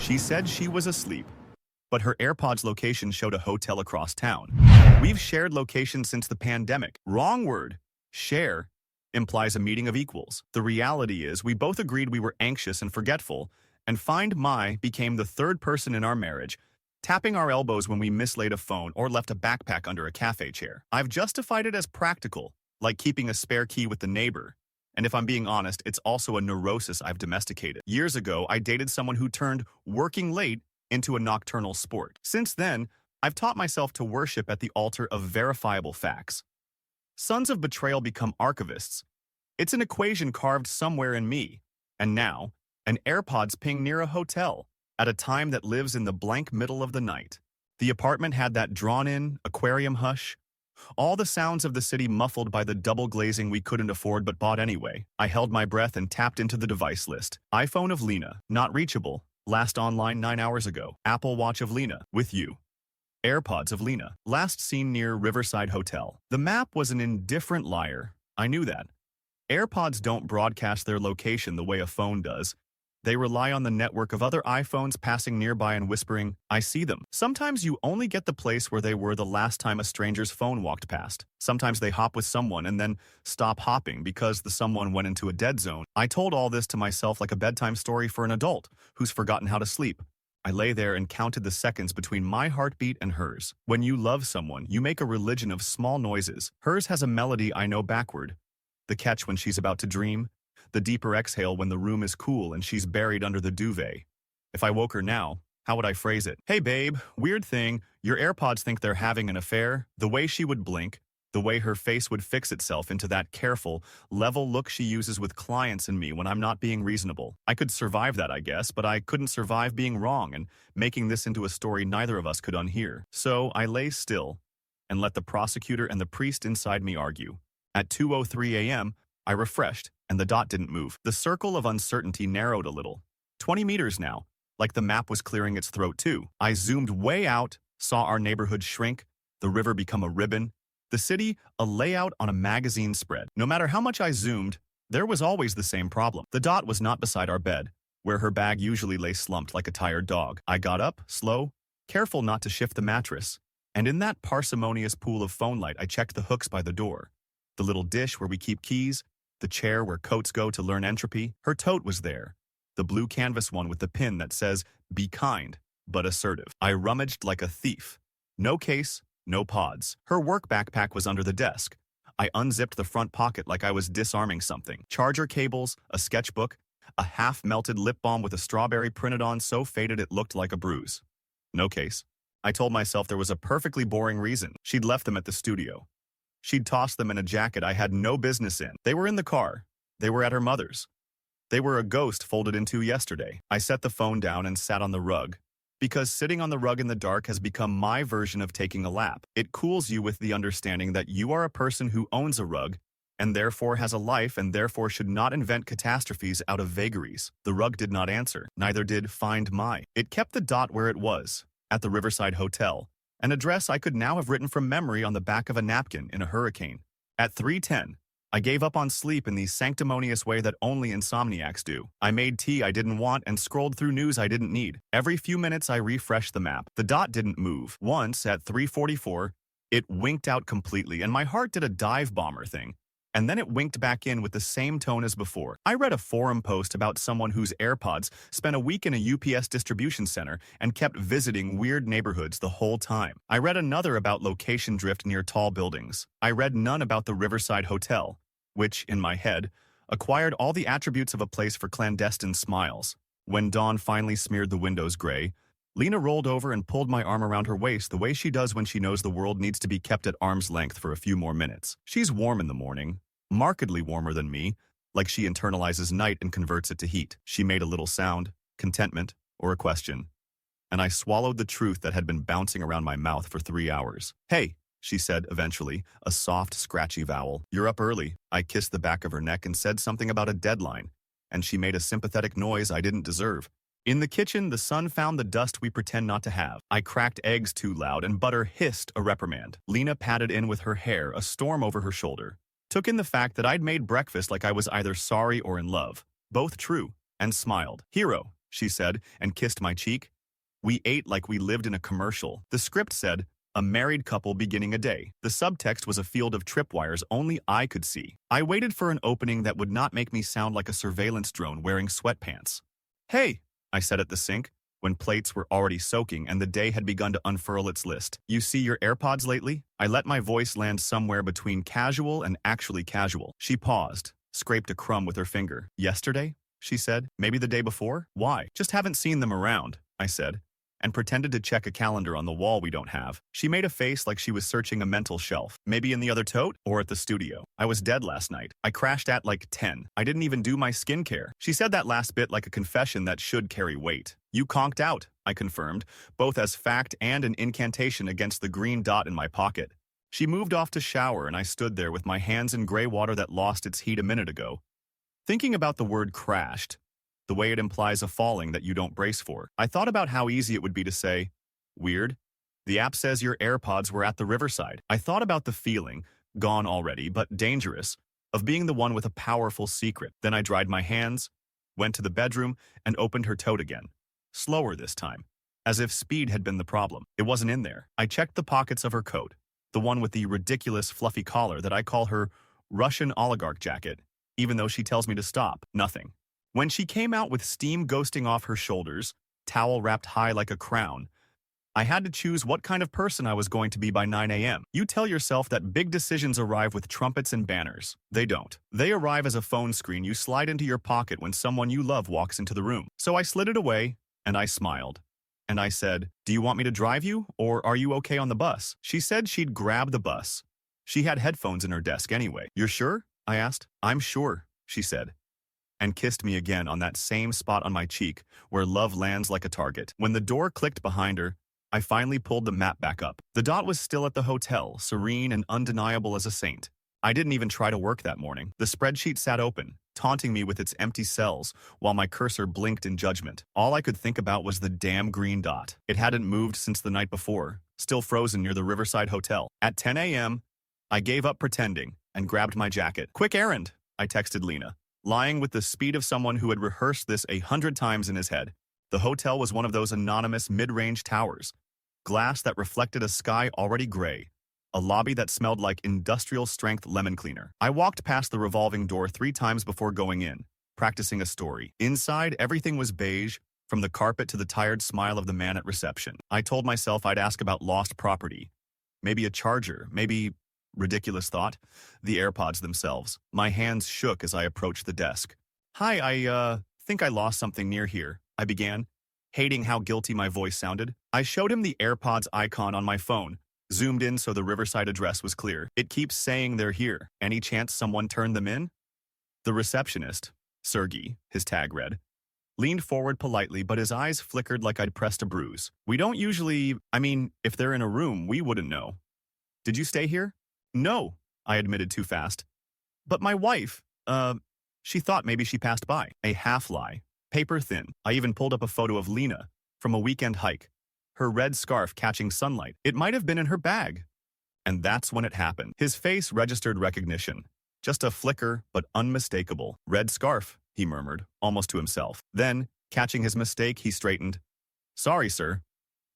She said she was asleep, but her AirPods location showed a hotel across town. We've shared locations since the pandemic. Wrong word. Share implies a meeting of equals. The reality is we both agreed we were anxious and forgetful, and Find My became the third person in our marriage, tapping our elbows when we mislaid a phone or left a backpack under a cafe chair. I've justified it as practical, like keeping a spare key with the neighbor. And if I'm being honest, it's also a neurosis I've domesticated. Years ago, I dated someone who turned working late into a nocturnal sport. Since then, I've taught myself to worship at the altar of verifiable facts. Sons of betrayal become archivists. It's an equation carved somewhere in me. And now, an AirPods ping near a hotel at a time that lives in the blank middle of the night. The apartment had that drawn-in aquarium hush, all the sounds of the city muffled by the double glazing we couldn't afford but bought anyway. I held my breath and tapped into the device list. iPhone of Lena, not reachable. Last online 9 hours ago. Apple Watch of Lena, with you. AirPods of Lena, last seen near Riverside Hotel. The map was an indifferent liar. I knew that. AirPods don't broadcast their location the way a phone does. They rely on the network of other iPhones passing nearby and whispering, "I see them." Sometimes you only get the place where they were the last time a stranger's phone walked past. Sometimes they hop with someone and then stop hopping because the someone went into a dead zone. I told all this to myself like a bedtime story for an adult who's forgotten how to sleep. I lay there and counted the seconds between my heartbeat and hers. When you love someone, you make a religion of small noises. Hers has a melody I know backward. The catch when she's about to dream. The deeper exhale when the room is cool and she's buried under the duvet. If I woke her now, how would I phrase it? "Hey babe, weird thing, your AirPods think they're having an affair." The way she would blink, the way her face would fix itself into that careful, level look she uses with clients and me when I'm not being reasonable. I could survive that, I guess, but I couldn't survive being wrong and making this into a story neither of us could unhear. So I lay still and let the prosecutor and the priest inside me argue. At 2:03 a.m., I refreshed, and the dot didn't move. The circle of uncertainty narrowed a little. 20 meters now, like the map was clearing its throat too. I zoomed way out, saw our neighborhood shrink, the river become a ribbon, the city a layout on a magazine spread. No matter how much I zoomed, there was always the same problem. The dot was not beside our bed, where her bag usually lay slumped like a tired dog. I got up, slow, careful not to shift the mattress, and in that parsimonious pool of phone light I checked the hooks by the door. The little dish where we keep keys, the chair where coats go to learn entropy. Her tote was there, the blue canvas one with the pin that says, "Be kind, but assertive." I rummaged like a thief. No case, no pods. Her work backpack was under the desk. I unzipped the front pocket like I was disarming something. Charger cables, a sketchbook, a half-melted lip balm with a strawberry printed on so faded it looked like a bruise. No case. I told myself there was a perfectly boring reason. She'd left them at the studio. She'd tossed them in a jacket I had no business in. They were in the car. They were at her mother's. They were a ghost folded in two yesterday. I set the phone down and sat on the rug, because sitting on the rug in the dark has become my version of taking a lap. It cools you with the understanding that you are a person who owns a rug, and therefore has a life and therefore should not invent catastrophes out of vagaries. The rug did not answer. Neither did Find My. It kept the dot where it was, at the Riverside Hotel, an address I could now have written from memory on the back of a napkin in a hurricane. At 3:10, I gave up on sleep in the sanctimonious way that only insomniacs do. I made tea I didn't want and scrolled through news I didn't need. Every few minutes I refreshed the map. The dot didn't move. Once, at 3:44, it winked out completely and my heart did a dive bomber thing. And then it winked back in with the same tone as before. I read a forum post about someone whose AirPods spent a week in a UPS distribution center and kept visiting weird neighborhoods the whole time. I read another about location drift near tall buildings. I read none about the Riverside Hotel, which, in my head, acquired all the attributes of a place for clandestine smiles. When dawn finally smeared the windows gray, Lena rolled over and pulled my arm around her waist the way she does when she knows the world needs to be kept at arm's length for a few more minutes. She's warm in the morning, markedly warmer than me, like she internalizes night and converts it to heat. She made a little sound, contentment, or a question, and I swallowed the truth that had been bouncing around my mouth for 3 hours. "Hey," she said eventually, a soft, scratchy vowel. "You're up early." I kissed the back of her neck and said something about a deadline, and she made a sympathetic noise I didn't deserve. In the kitchen, the sun found the dust we pretend not to have. I cracked eggs too loud and butter hissed a reprimand. Lena patted in with her hair, a storm over her shoulder. Took in the fact that I'd made breakfast like I was either sorry or in love, both true, and smiled. "Hero," she said, and kissed my cheek. We ate like we lived in a commercial. The script said, a married couple beginning a day. The subtext was a field of tripwires only I could see. I waited for an opening that would not make me sound like a surveillance drone wearing sweatpants. Hey, I said at the sink, when plates were already soaking and the day had begun to unfurl its list. You see your AirPods lately? I let my voice land somewhere between casual and actually casual. She paused, scraped a crumb with her finger. Yesterday? She said. Maybe the day before? Why? Just haven't seen them around, I said, and pretended to check a calendar on the wall we don't have. She made a face like she was searching a mental shelf. Maybe in the other tote or at the studio. I was dead last night. I crashed at like 10. I didn't even do my skincare. She said that last bit like a confession that should carry weight. You conked out, I confirmed, both as fact and an incantation against the green dot in my pocket. She moved off to shower and I stood there with my hands in gray water that lost its heat a minute ago. Thinking about the word crashed, the way it implies a falling that you don't brace for. I thought about how easy it would be to say, weird. The app says your AirPods were at the riverside. I thought about the feeling, gone already, but dangerous, of being the one with a powerful secret. Then I dried my hands, went to the bedroom, and opened her tote again. Slower this time, as if speed had been the problem. It wasn't in there. I checked the pockets of her coat, the one with the ridiculous fluffy collar that I call her Russian oligarch jacket, even though she tells me to stop. Nothing. When she came out with steam ghosting off her shoulders, towel wrapped high like a crown, I had to choose what kind of person I was going to be by 9 a.m. You tell yourself that big decisions arrive with trumpets and banners. They don't. They arrive as a phone screen you slide into your pocket when someone you love walks into the room. So I slid it away, and I smiled. And I said, do you want me to drive you, or are you okay on the bus? She said she'd grab the bus. She had headphones in her desk anyway. You're sure? I asked. I'm sure, she said, and kissed me again on that same spot on my cheek where love lands like a target. When the door clicked behind her, I finally pulled the map back up. The dot was still at the hotel, serene and undeniable as a saint. I didn't even try to work that morning. The spreadsheet sat open, taunting me with its empty cells, while my cursor blinked in judgment. All I could think about was the damn green dot. It hadn't moved since the night before, still frozen near the Riverside Hotel. At 10 a.m., I gave up pretending and grabbed my jacket. Quick errand, I texted Lena, lying with the speed of someone who had rehearsed this 100 times in his head. The hotel was one of those anonymous mid-range towers, glass that reflected a sky already gray, a lobby that smelled like industrial-strength lemon cleaner. I walked past the revolving door 3 times before going in, practicing a story. Inside, everything was beige, from the carpet to the tired smile of the man at reception. I told myself I'd ask about lost property. Maybe a charger, maybe, ridiculous thought, the AirPods themselves. My hands shook as I approached the desk. Hi, I think I lost something near here, I began, hating how guilty my voice sounded. I showed him the AirPods icon on my phone, zoomed in so the Riverside address was clear. It keeps saying they're here. Any chance someone turned them in? The receptionist, Sergey, his tag read, leaned forward politely, but his eyes flickered like I'd pressed a bruise. We don't usually, if they're in a room, we wouldn't know. Did you stay here? No, I admitted too fast. But my wife, she thought maybe she passed by. A half-lie, paper thin. I even pulled up a photo of Lena from a weekend hike, her red scarf catching sunlight. It might have been in her bag. And that's when it happened. His face registered recognition. Just a flicker, but unmistakable. Red scarf, he murmured, almost to himself. Then, catching his mistake, he straightened. Sorry, sir.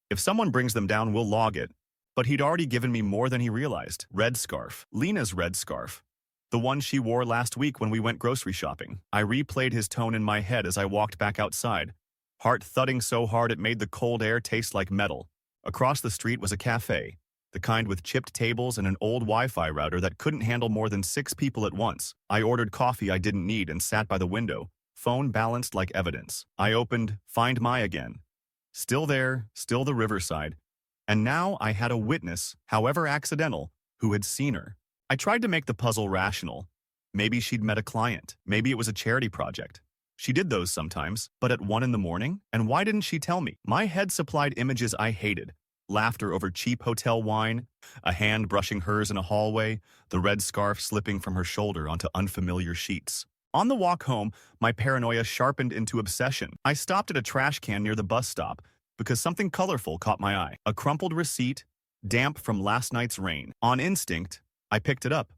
If someone brings them down, we'll log it. But he'd already given me more than he realized. Red scarf. Lena's red scarf. The one she wore last week when we went grocery shopping. I replayed his tone in my head as I walked back outside, heart thudding so hard it made the cold air taste like metal. Across the street was a cafe, the kind with chipped tables and an old Wi-Fi router that couldn't handle more than 6 people at once. I ordered coffee I didn't need and sat by the window, phone balanced like evidence. I opened Find My again. Still there, still the Riverside. And now I had a witness, however accidental, who had seen her. I tried to make the puzzle rational. Maybe she'd met a client. Maybe it was a charity project. She did those sometimes, but at 1 in the morning? And why didn't she tell me? My head supplied images I hated. Laughter over cheap hotel wine, a hand brushing hers in a hallway, the red scarf slipping from her shoulder onto unfamiliar sheets. On the walk home, my paranoia sharpened into obsession. I stopped at a trash can near the bus stop because something colorful caught my eye. A crumpled receipt, damp from last night's rain. On instinct, I picked it up.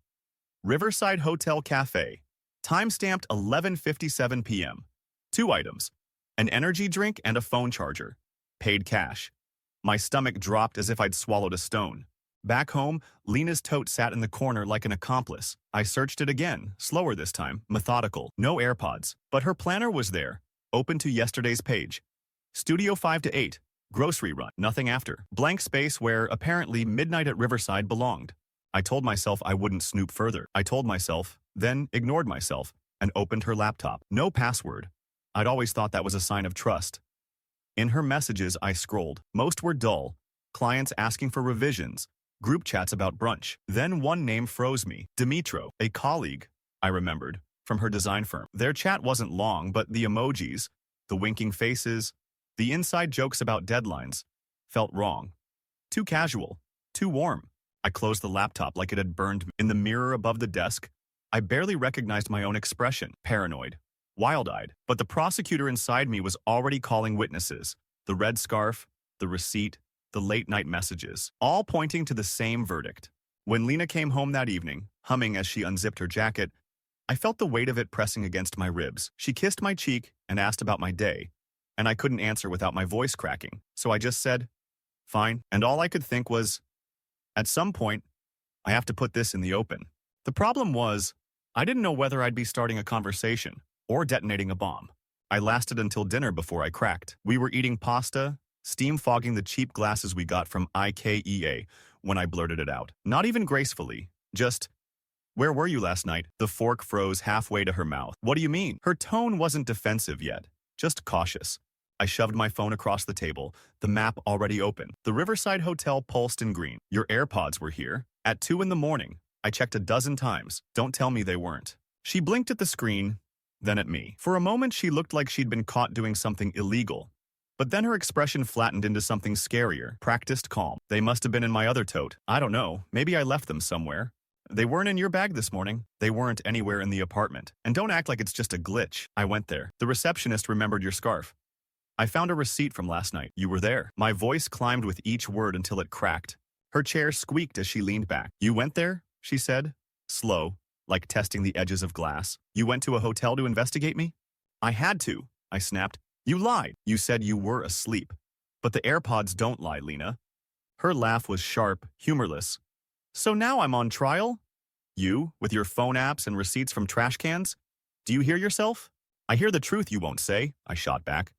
Riverside Hotel Cafe. Time-stamped 11:57 p.m. 2 items. An energy drink and a phone charger. Paid cash. My stomach dropped as if I'd swallowed a stone. Back home, Lena's tote sat in the corner like an accomplice. I searched it again, slower this time, methodical. No AirPods. But her planner was there, open to yesterday's page. Studio 5 to 8. Grocery run. Nothing after. Blank space where, apparently, midnight at Riverside belonged. I told myself I wouldn't snoop further. I told myself, then ignored myself, and opened her laptop. No password. I'd always thought that was a sign of trust. In her messages, I scrolled. Most were dull. Clients asking for revisions. Group chats about brunch. Then one name froze me. Dimitro, a colleague, I remembered, from her design firm. Their chat wasn't long, but the emojis, the winking faces, the inside jokes about deadlines, felt wrong. Too casual. Too warm. I closed the laptop like it had burned me. In the mirror above the desk, I barely recognized my own expression. Paranoid. Wild-eyed. But the prosecutor inside me was already calling witnesses. The red scarf, the receipt, the late-night messages, all pointing to the same verdict. When Lena came home that evening, humming as she unzipped her jacket, I felt the weight of it pressing against my ribs. She kissed my cheek and asked about my day, and I couldn't answer without my voice cracking, so I just said, "Fine," and all I could think was, at some point, I have to put this in the open. The problem was, I didn't know whether I'd be starting a conversation or detonating a bomb. I lasted until dinner before I cracked. We were eating pasta, steam fogging the cheap glasses we got from IKEA when I blurted it out. Not even gracefully, just, "Where were you last night?" The fork froze halfway to her mouth. "What do you mean?" Her tone wasn't defensive yet, just cautious. I shoved my phone across the table, the map already open. The Riverside Hotel pulsed in green. "Your AirPods were here. At 2 in the morning. I checked a dozen times. Don't tell me they weren't." She blinked at the screen, then at me. For a moment, she looked like she'd been caught doing something illegal. But then her expression flattened into something scarier, practiced calm. "They must have been in my other tote. I don't know. Maybe I left them somewhere. They weren't in your bag this morning." They weren't anywhere in the apartment. "And don't act like it's just a glitch. I went there. The receptionist remembered your scarf. I found a receipt from last night. You were there." My voice climbed with each word until it cracked. Her chair squeaked as she leaned back. "You went there?" she said, slow, like testing the edges of glass. "You went to a hotel to investigate me?" "I had to," I snapped. "You lied. You said you were asleep. But the AirPods don't lie, Lena." Her laugh was sharp, humorless. "So now I'm on trial? You, with your phone apps and receipts from trash cans? Do you hear yourself?" "I hear the truth you won't say," I shot back.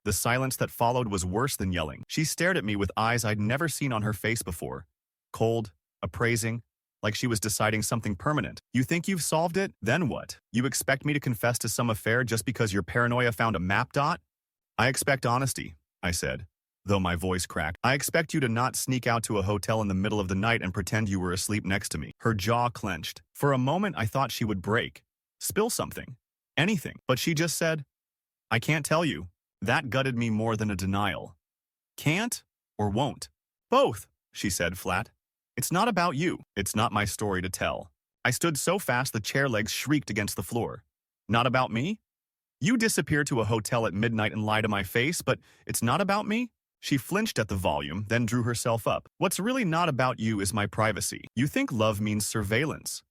The silence that followed was worse than yelling. She stared at me with eyes I'd never seen on her face before. Cold, appraising, like she was deciding something permanent. "You think you've solved it? Then what? You expect me to confess to some affair just because your paranoia found a map dot?" "I expect honesty," I said, though my voice cracked. "I expect you to not sneak out to a hotel in the middle of the night and pretend you were asleep next to me." Her jaw clenched. For a moment, I thought she would break. Spill something. Anything. But she just said, "I can't tell you." That gutted me more than a denial. "Can't or won't?" "Both," she said flat. "It's not about you. It's not my story to tell." I stood so fast the chair legs shrieked against the floor. "Not about me? You disappear to a hotel at midnight and lie to my face, but it's not about me?" She flinched at the volume, then drew herself up. "What's really not about you is my privacy. You think love means surveillance.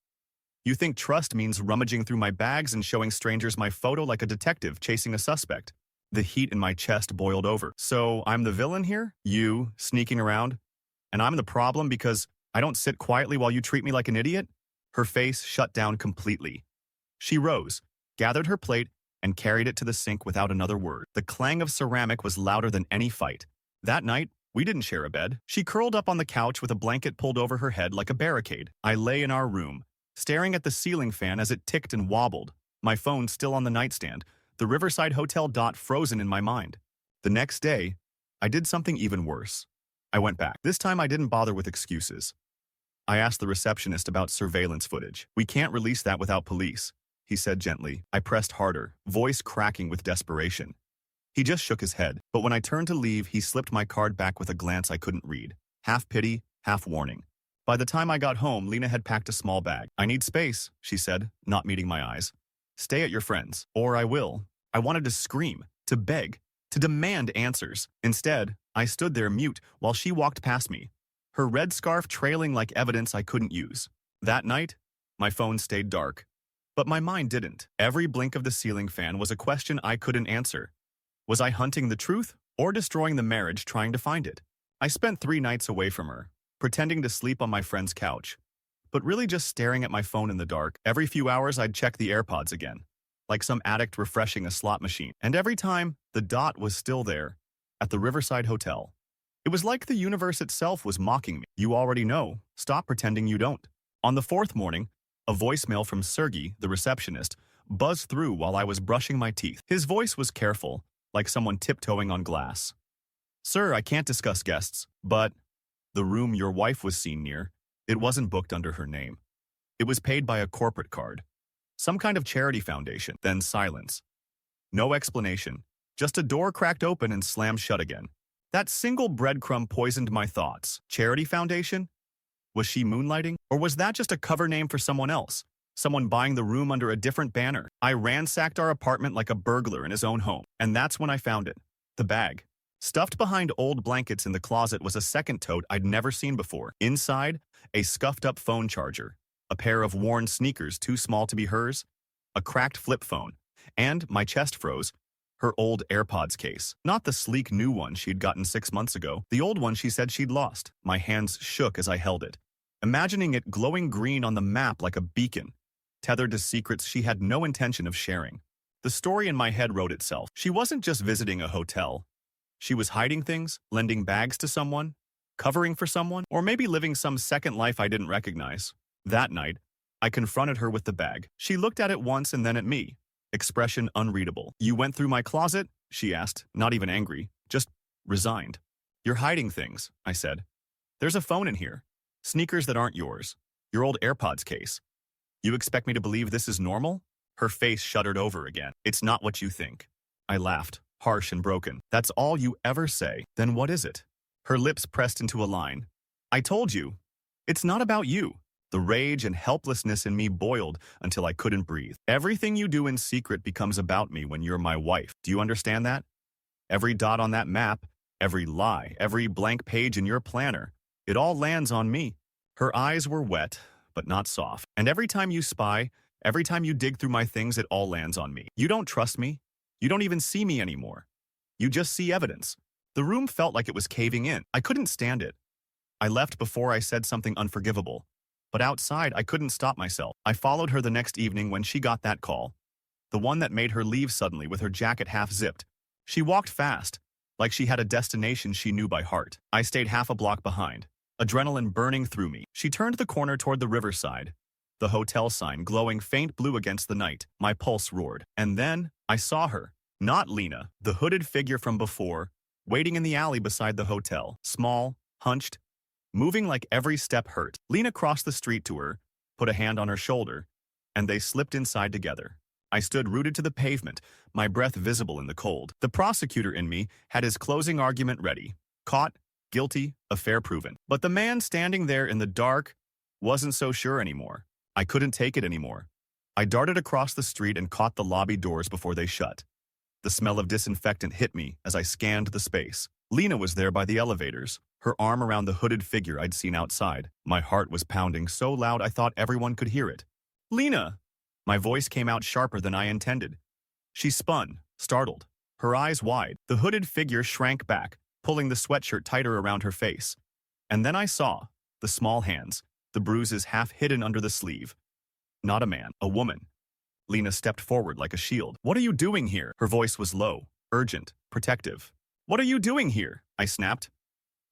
You think trust means rummaging through my bags and showing strangers my photo like a detective chasing a suspect." The heat in my chest boiled over. "So I'm the villain here? You, sneaking around? And I'm the problem because I don't sit quietly while you treat me like an idiot?" Her face shut down completely. She rose, gathered her plate, and carried it to the sink without another word. The clang of ceramic was louder than any fight. That night, we didn't share a bed. She curled up on the couch with a blanket pulled over her head like a barricade. I lay in our room, staring at the ceiling fan as it ticked and wobbled, my phone still on the nightstand, the Riverside Hotel dot frozen in my mind. The next day, I did something even worse. I went back. This time I didn't bother with excuses. I asked the receptionist about surveillance footage. "We can't release that without police," he said gently. I pressed harder, voice cracking with desperation. He just shook his head, but when I turned to leave, he slipped my card back with a glance I couldn't read. Half pity, half warning. By the time I got home, Lena had packed a small bag. "I need space," she said, not meeting my eyes. "Stay at your friend's, or I will." I wanted to scream, to beg, to demand answers. Instead, I stood there mute while she walked past me, her red scarf trailing like evidence I couldn't use. That night, my phone stayed dark. But my mind didn't. Every blink of the ceiling fan was a question I couldn't answer. Was I hunting the truth or destroying the marriage trying to find it? I spent 3 nights away from her, pretending to sleep on my friend's couch, but really just staring at my phone in the dark. Every few hours, I'd check the AirPods again, like some addict refreshing a slot machine. And every time, the dot was still there, at the Riverside Hotel. It was like the universe itself was mocking me. You already know. Stop pretending you don't. On the fourth morning, a voicemail from Sergey, the receptionist, buzzed through while I was brushing my teeth. His voice was careful, like someone tiptoeing on glass. Sir, I can't discuss guests, but the room your wife was seen near, it wasn't booked under her name. It was paid by a corporate card. Some kind of charity foundation. Then silence. No explanation. Just a door cracked open and slammed shut again. That single breadcrumb poisoned my thoughts. Charity foundation? Was she moonlighting? Or was that just a cover name for someone else? Someone buying the room under a different banner? I ransacked our apartment like a burglar in his own home. And that's when I found it. The bag. Stuffed behind old blankets in the closet was a second tote I'd never seen before. Inside, a scuffed-up phone charger, a pair of worn sneakers too small to be hers, a cracked flip phone, and, my chest froze, her old AirPods case. Not the sleek new one she'd gotten 6 months ago, the old one she said she'd lost. My hands shook as I held it, imagining it glowing green on the map like a beacon, tethered to secrets she had no intention of sharing. The story in my head wrote itself. She wasn't just visiting a hotel. She was hiding things, lending bags to someone, covering for someone, or maybe living some second life I didn't recognize. That night, I confronted her with the bag. She looked at it once and then at me, expression unreadable. You went through my closet? She asked, not even angry, just resigned. You're hiding things, I said. There's a phone in here, sneakers that aren't yours, your old AirPods case. You expect me to believe this is normal? Her face shuddered over again. It's not what you think. I laughed, harsh and broken. That's all you ever say. Then what is it? Her lips pressed into a line. I told you. It's not about you. The rage and helplessness in me boiled until I couldn't breathe. Everything you do in secret becomes about me when you're my wife. Do you understand that? Every dot on that map, every lie, every blank page in your planner, it all lands on me. Her eyes were wet, but not soft. And every time you spy, every time you dig through my things, it all lands on me. You don't trust me. You don't even see me anymore. You just see evidence. The room felt like it was caving in. I couldn't stand it. I left before I said something unforgivable. But outside, I couldn't stop myself. I followed her the next evening when she got that call. The one that made her leave suddenly with her jacket half-zipped. She walked fast, like she had a destination she knew by heart. I stayed half a block behind, adrenaline burning through me. She turned the corner toward the riverside, the hotel sign glowing faint blue against the night. My pulse roared. And then, I saw her. Not Lena, the hooded figure from before, waiting in the alley beside the hotel. Small, hunched, moving like every step hurt. Lena crossed the street to her, put a hand on her shoulder, and they slipped inside together. I stood rooted to the pavement, my breath visible in the cold. The prosecutor in me had his closing argument ready. Caught, guilty, affair proven. But the man standing there in the dark wasn't so sure anymore. I couldn't take it anymore. I darted across the street and caught the lobby doors before they shut. The smell of disinfectant hit me as I scanned the space. Lena was there by the elevators, her arm around the hooded figure I'd seen outside. My heart was pounding so loud I thought everyone could hear it. Lena! My voice came out sharper than I intended. She spun, startled, her eyes wide. The hooded figure shrank back, pulling the sweatshirt tighter around her face. And then I saw the small hands, the bruises half hidden under the sleeve. Not a man, a woman. Lena stepped forward like a shield. What are you doing here? Her voice was low, urgent, protective. What are you doing here? I snapped.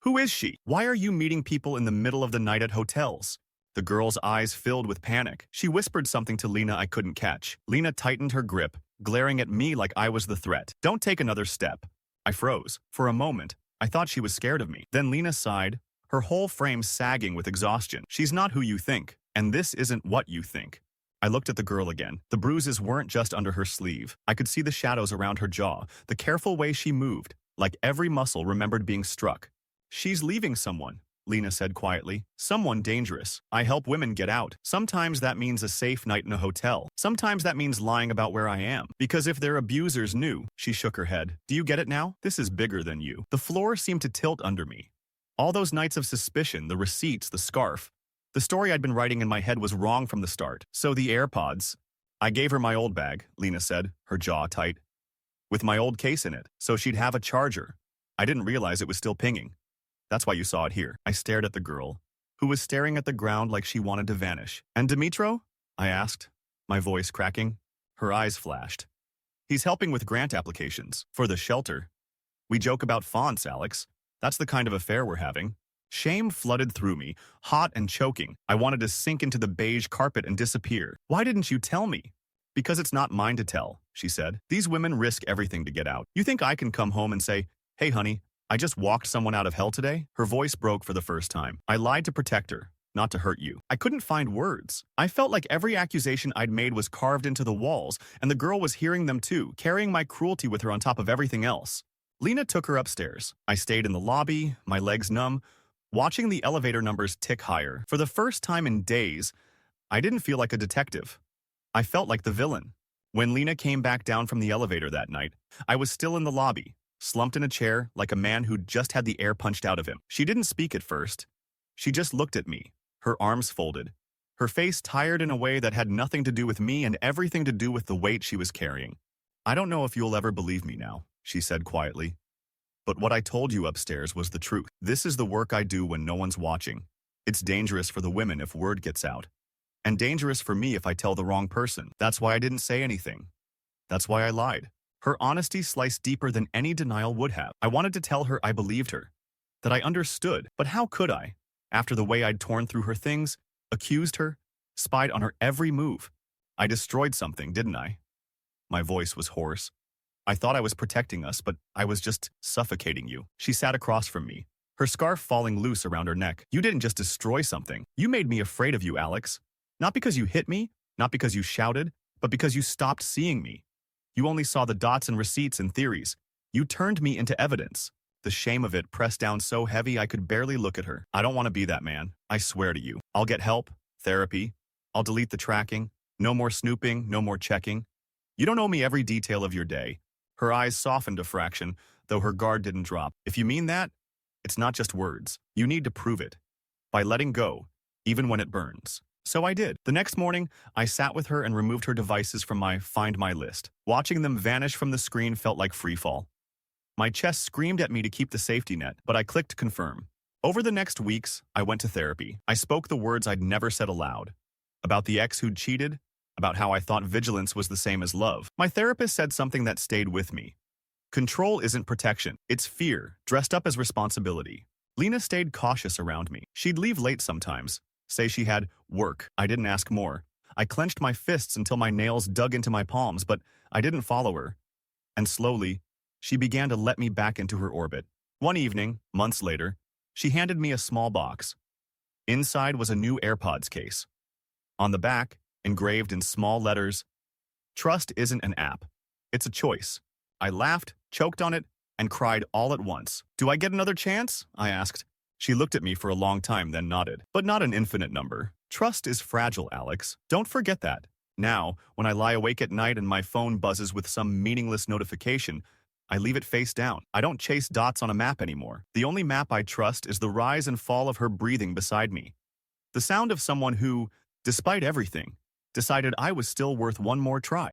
Who is she? Why are you meeting people in the middle of the night at hotels? The girl's eyes filled with panic. She whispered something to Lena I couldn't catch. Lena tightened her grip, glaring at me like I was the threat. Don't take another step. I froze. For a moment, I thought she was scared of me. Then Lena sighed, her whole frame sagging with exhaustion. She's not who you think, and this isn't what you think. I looked at the girl again. The bruises weren't just under her sleeve. I could see the shadows around her jaw, the careful way she moved, like every muscle remembered being struck. She's leaving someone, Lena said quietly. Someone dangerous. I help women get out. Sometimes that means a safe night in a hotel. Sometimes that means lying about where I am. Because if their abusers knew, she shook her head. Do you get it now? This is bigger than you. The floor seemed to tilt under me. All those nights of suspicion, the receipts, the scarf. The story I'd been writing in my head was wrong from the start. So the AirPods. I gave her my old bag, Lena said, her jaw tight. with my old case in it, so she'd have a charger. I didn't realize it was still pinging. That's why you saw it here. I stared at the girl, who was staring at the ground like she wanted to vanish. And Dimitro? I asked, my voice cracking. Her eyes flashed. He's helping with grant applications for the shelter. We joke about fonts, Alex. That's the kind of affair we're having. Shame flooded through me, hot and choking. I wanted to sink into the beige carpet and disappear. Why didn't you tell me? Because it's not mine to tell, she said. These women risk everything to get out. You think I can come home and say, hey, honey, I just walked someone out of hell today? Her voice broke for the first time. I lied to protect her, not to hurt you. I couldn't find words. I felt like every accusation I'd made was carved into the walls, and the girl was hearing them too, carrying my cruelty with her on top of everything else. Lena took her upstairs. I stayed in the lobby, my legs numb, watching the elevator numbers tick higher. For the first time in days, I didn't feel like a detective. I felt like the villain. When Lena came back down from the elevator that night, I was still in the lobby, slumped in a chair like a man who'd just had the air punched out of him. She didn't speak at first. She just looked at me, her arms folded, her face tired in a way that had nothing to do with me and everything to do with the weight she was carrying. I don't know if you'll ever believe me now, she said quietly. But what I told you upstairs was the truth. This is the work I do when no one's watching. It's dangerous for the women if word gets out. And dangerous for me if I tell the wrong person. That's why I didn't say anything. That's why I lied. Her honesty sliced deeper than any denial would have. I wanted to tell her I believed her, that I understood. But how could I? After the way I'd torn through her things, accused her, spied on her every move. I destroyed something, didn't I? My voice was hoarse. I thought I was protecting us, but I was just suffocating you. She sat across from me, her scarf falling loose around her neck. You didn't just destroy something. You made me afraid of you, Alex. Not because you hit me, not because you shouted, but because you stopped seeing me. You only saw the dots and receipts and theories. You turned me into evidence. The shame of it pressed down so heavy I could barely look at her. I don't want to be that man. I swear to you. I'll get help, therapy. I'll delete the tracking. No more snooping, no more checking. You don't owe me every detail of your day. Her eyes softened a fraction, though her guard didn't drop. If you mean that, it's not just words. You need to prove it. By letting go, even when it burns. So I did. The next morning, I sat with her and removed her devices from my Find My list. Watching them vanish from the screen felt like freefall. My chest screamed at me to keep the safety net, but I clicked confirm. Over the next weeks, I went to therapy. I spoke the words I'd never said aloud. About the ex who'd cheated, about how I thought vigilance was the same as love. My therapist said something that stayed with me. Control isn't protection, it's fear, dressed up as responsibility. Lena stayed cautious around me. She'd leave late sometimes, say she had work. I didn't ask more. I clenched my fists until my nails dug into my palms, but I didn't follow her. And slowly, she began to let me back into her orbit. One evening, months later, she handed me a small box. Inside was a new AirPods case. On the back, engraved in small letters, "Trust isn't an app. It's a choice." I laughed, choked on it, and cried all at once. "Do I get another chance?" I asked. She looked at me for a long time, then nodded. "But not an infinite number. Trust is fragile, Alex. Don't forget that." Now, when I lie awake at night and my phone buzzes with some meaningless notification, I leave it face down. I don't chase dots on a map anymore. The only map I trust is the rise and fall of her breathing beside me. The sound of someone who, despite everything, decided I was still worth one more try.